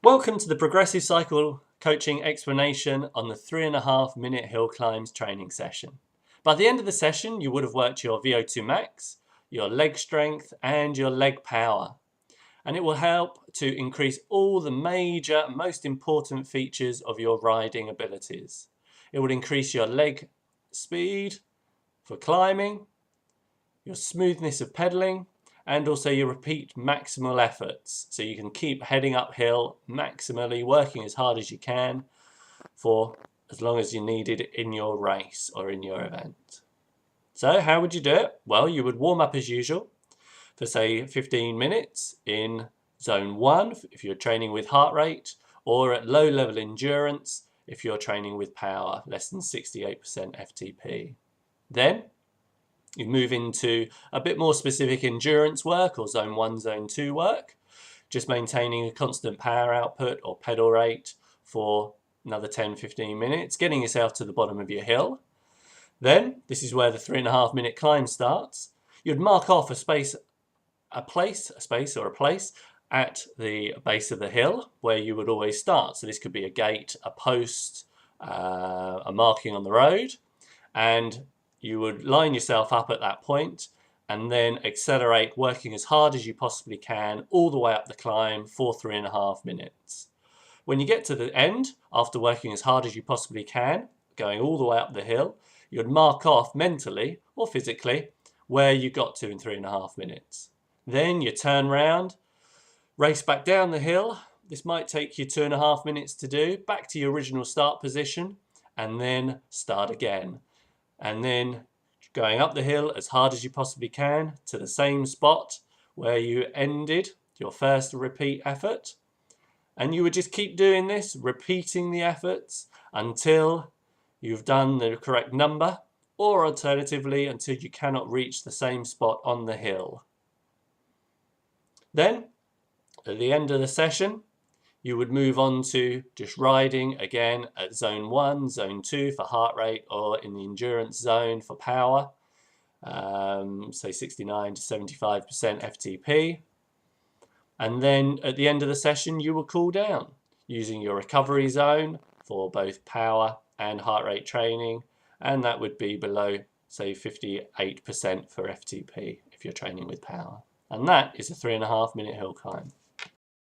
Welcome to the Progressive Cycle Coaching explanation on the 3.5 minute hill climbs training session. By the end of the session, you would have worked your VO2 max, your leg strength, and your leg power. And it will help to increase all the major, most important features of your riding abilities. It will increase your leg speed for climbing, your smoothness of pedaling, and also your repeat maximal efforts. So you can keep heading uphill maximally, working as hard as you can for as long as you needed in your race or in your event. So how would you do it? Well, you would warm up as usual for say 15 minutes in zone 1 if you're training with heart rate, or at low level endurance if you're training with power, less than 68% FTP. Then you move into a bit more specific endurance work or zone 1, zone 2 work, just maintaining a constant power output or pedal rate for another 10-15 minutes, getting yourself to the bottom of your hill. Then, this is where the 3.5 minute climb starts. You'd mark off a place at the base of the hill where you would always start. So this could be a gate, a post, a marking on the road, and you would line yourself up at that point and then accelerate, working as hard as you possibly can all the way up the climb for 3.5 minutes. When you get to the end, after working as hard as you possibly can, going all the way up the hill, you'd mark off mentally or physically where you got to in 3.5 minutes. Then you turn round, race back down the hill. This might take you 2.5 minutes to do, back to your original start position, and then start again. And then going up the hill as hard as you possibly can to the same spot where you ended your first repeat effort. And you would just keep doing this, repeating the efforts until you've done the correct number, or alternatively until you cannot reach the same spot on the hill. Then, at the end of the session, you would move on to just riding again at zone 1, zone 2 for heart rate, or in the endurance zone for power, say 69 to 75% FTP. And then at the end of the session, you will cool down using your recovery zone for both power and heart rate training. And that would be below, say, 58% for FTP if you're training with power. And that is a 3.5 minute hill climb.